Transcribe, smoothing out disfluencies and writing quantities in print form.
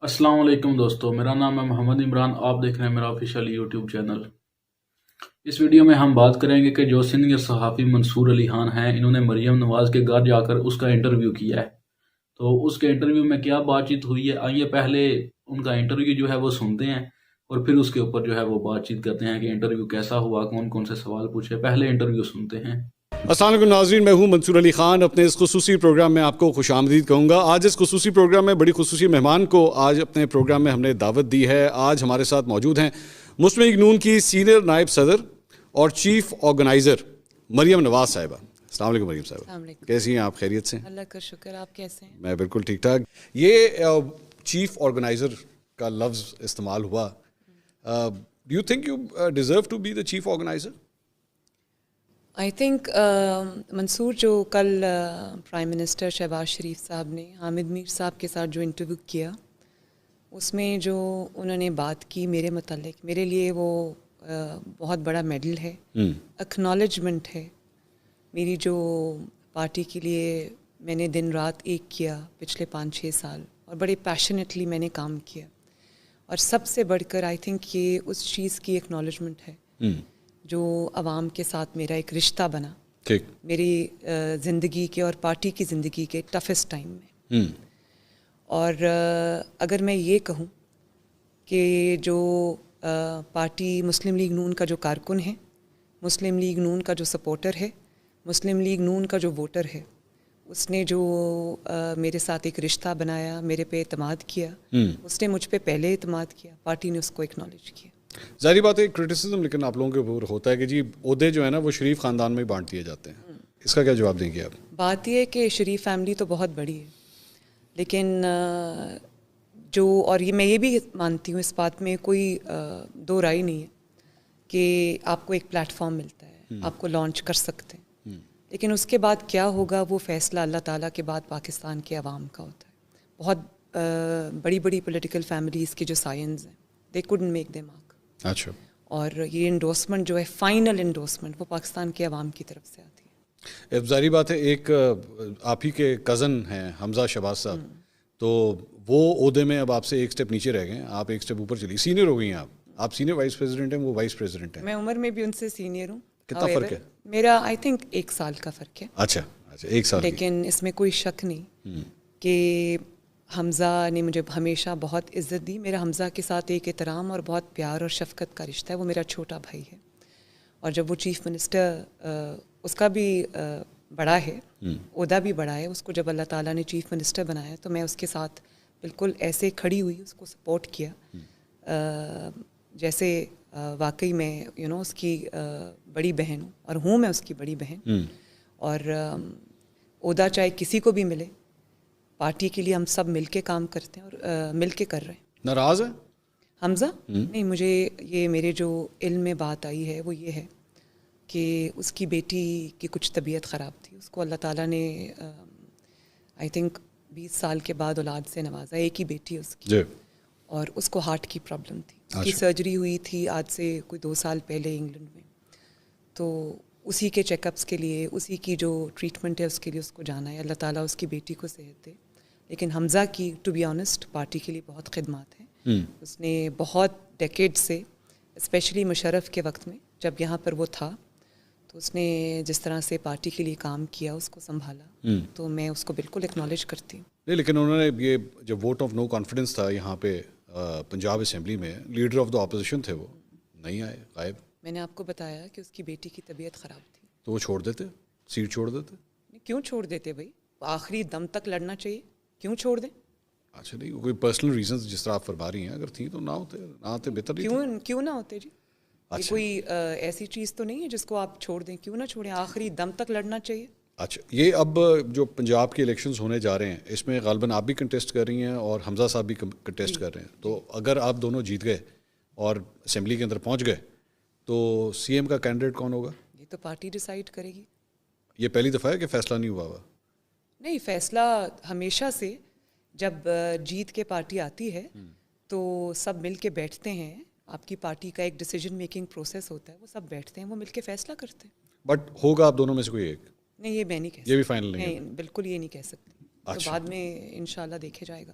السلام علیکم دوستو، میرا نام ہے محمد عمران. آپ دیکھ رہے ہیں میرا آفیشیل یوٹیوب چینل. اس ویڈیو میں ہم بات کریں گے کہ جو سینئر صحافی منصور علی خان ہیں، انہوں نے مریم نواز کے گھر جا کر اس کا انٹرویو کیا ہے. تو اس کے انٹرویو میں کیا بات چیت ہوئی ہے، آئیے پہلے ان کا انٹرویو جو ہے وہ سنتے ہیں اور پھر اس کے اوپر جو ہے وہ بات چیت کرتے ہیں کہ انٹرویو کیسا ہوا، کون کون سے سوال پوچھے. پہلے انٹرویو سنتے ہیں. السلام علیکم ناظرین، میں ہوں منصور علی خان. اپنے اس خصوصی پروگرام میں آپ کو خوش آمدید کہوں گا. آج اس خصوصی پروگرام میں بڑی خصوصی مہمان کو آج اپنے پروگرام میں ہم نے دعوت دی ہے. آج ہمارے ساتھ موجود ہیں مسلم لیگ نون کی سینئر نائب صدر اور چیف آرگنائزر مریم نواز صاحبہ. السلام علیکم مریم صاحبہ. السلام علیکم. کیسی ہیں آپ؟ خیریت سے؟ اللہ کا شکر. آپ کیسے ہیں؟ میں بالکل ٹھیک ٹھاک. یہ چیف آرگنائزر کا لفظ استعمال ہوا. Do you think you deserve to be the chief organiser? I think Mansoor جو کل پرائم منسٹر شہباز شریف صاحب نے حامد میر صاحب کے ساتھ جو انٹرویو کیا، اس میں جو انہوں نے بات کی میرے متعلق، میرے لیے وہ بہت بڑا میڈل ہے، اکنالجمنٹ ہے. میری جو پارٹی کے لیے میں نے دن رات ایک کیا پچھلے 5-6 سال، اور بڑے پیشنیٹلی میں نے کام کیا، اور سب سے بڑھ کر آئی تھنک یہ اس چیز کی اکنالجمنٹ ہے جو عوام کے ساتھ میرا ایک رشتہ بنا میری زندگی کے اور پارٹی کی زندگی کے ٹفسٹ ٹائم میں. اور اگر میں یہ کہوں کہ جو پارٹی مسلم لیگ نون کا جو کارکن ہے، مسلم لیگ نون کا جو سپورٹر ہے، مسلم لیگ نون کا جو ووٹر ہے، اس نے جو میرے ساتھ ایک رشتہ بنایا، میرے پہ اعتماد کیا، اس نے مجھ پہ پہلے اعتماد کیا، پارٹی نے اس کو اکنالج کیا. ظاہری بات ہے کرٹیسزم لیکن آپ لوگوں کے اوپر ہوتا ہے کہ جی عہدے جو ہے نا وہ شریف خاندان میں ہی بانٹ دیے جاتے ہیں. اس کا کیا جواب دیں گے آپ؟ بات یہ ہے کہ شریف فیملی تو بہت بڑی ہے، لیکن جو اور یہ میں یہ بھی مانتی ہوں، اس بات میں کوئی دو رائے نہیں ہے کہ آپ کو ایک پلیٹ فارم ملتا ہے، آپ کو لانچ کر سکتے ہیں، لیکن اس کے بعد کیا ہوگا وہ فیصلہ اللہ تعالیٰ کے بعد پاکستان کے عوام کا ہوتا ہے. بہت بڑی بڑی پولیٹیکل فیملیز کے جو سائنز ہیں، they couldn't make them mark. اچھا. اور یہ انڈورسمنٹ جو ہے، فائنل انڈورسمنٹ، وہ پاکستان کے عوام کی طرف سے آتی ہے. ظاہری بات ہے ایک آپ ہی کے کزن ہیں حمزہ شہباز صاحب، تو وہ عہدے میں اب آپ سے ایک سٹیپ نیچے رہ گئے ہیں، آپ ایک سٹیپ اوپر چلی، سینئر ہو گئی ہیں آپ سینئر وائس پریزیڈنٹ ہیں، وہ وائس پریزیڈنٹ ہیں. میں عمر میں بھی ان سے سینئر ہوں. کتنا فرق ہے؟ میرا آئی تھنک 1 سال کا فرق ہے. اچھا 1 سال. لیکن اس میں کوئی شک نہیں کہ حمزہ نے مجھے ہمیشہ بہت عزت دی. میرا حمزہ کے ساتھ ایک احترام اور بہت پیار اور شفقت کا رشتہ ہے. وہ میرا چھوٹا بھائی ہے، اور جب وہ چیف منسٹر، اس کا بھی بڑا ہے، عہدہ بھی بڑا ہے، اس کو جب اللہ تعالیٰ نے چیف منسٹر بنایا تو میں اس کے ساتھ بالکل ایسے کھڑی ہوئی، اس کو سپورٹ کیا جیسے واقعی میں اس کی بڑی بہن ہوں، اور ہوں میں اس کی بڑی بہن. اور عہدہ چاہے کسی کو بھی ملے، پارٹی کے لیے ہم سب مل کے کام کرتے ہیں اور مل کے کر رہے ہیں. ناراض ہے حمزہ؟ نہیں، مجھے یہ میرے جو علم میں بات آئی ہے وہ یہ ہے کہ اس کی بیٹی کی کچھ طبیعت خراب تھی، اس کو اللہ تعالیٰ نے آئی تھنک 20 سال کے بعد اولاد سے نوازا. ایک ہی بیٹی ہے اس کی، اور اس کو ہارٹ کی پرابلم تھی. اس کی سرجری ہوئی تھی آج سے کوئی 2 سال پہلے انگلینڈ میں. تو اسی کے چیک اپس کے لیے، اسی کی جو ٹریٹمنٹ ہے اس کے لیے اس کو جانا ہے. اللہ تعالیٰ اس کی بیٹی کو صحت دے. لیکن حمزہ کی ٹو بی آنیسٹ پارٹی کے لیے بہت خدمات ہیں. اس نے بہت ڈیکیڈ سے، اسپیشلی مشرف کے وقت میں جب یہاں پر وہ تھا، تو اس نے جس طرح سے پارٹی کے لیے کام کیا، اس کو سنبھالا، تو میں اس کو بالکل اکنالج کرتی ہوں. نہیں، لیکن انہوں نے یہ جب ووٹ آف نو کانفیڈنس تھا یہاں پہ پنجاب اسمبلی میں، لیڈر آف دا اپوزیشن تھے، وہ نہیں آئے، غائب. میں نے آپ کو بتایا کہ اس کی بیٹی کی طبیعت خراب تھی. تو وہ چھوڑ دیتے، سیٹ چھوڑ دیتے. کیوں چھوڑ دیتے بھائی؟ آخری دم تک لڑنا چاہیے، کیوں چھوڑ دیں؟ اچھا، نہیں کوئی پرسنل ریزنز جس طرح آپ فرما رہی ہیں، اگر تھیں تو نہ آتے بہتر نہیں تھا. کیوں نہ ہوتے جی؟ یہ کوئی ایسی چیز تو نہیں ہے جس کو آپ چھوڑ دیں. کیوں نہ چھوڑیں؟ آخری دم تک لڑنا چاہیے. اچھا، یہ اب جو پنجاب کے الیکشنز ہونے جا رہے ہیں، اس میں غالباً آپ بھی کنٹیسٹ کر رہی ہیں اور حمزہ صاحب بھی کنٹیسٹ کر رہے ہیں. تو اگر آپ دونوں جیت گئے اور اسمبلی کے اندر پہنچ گئے تو سی ایم کا کینڈیڈیٹ کون ہوگا؟ یہ تو پارٹی ڈیسائیڈ کرے گی. یہ پہلی دفعہ ہے کہ فیصلہ نہیں ہوا؟ نہیں، فیصلہ ہمیشہ سے جب جیت کے پارٹی آتی ہے تو سب مل کے بیٹھتے ہیں. آپ کی پارٹی کا ایک ڈیسیجن میکنگ پروسیس ہوتا ہے، وہ سب بیٹھتے ہیں، وہ مل کے فیصلہ کرتے ہیں. بٹ ہوگا آپ دونوں میں سے کوئی ایک؟ نہیں، یہ میں نہیں کہہ سکتی. یہ بھی فائنل نہیں ہے؟ بالکل یہ نہیں کہہ سکتی. تو بعد میں انشاءاللہ دیکھے جائے گا.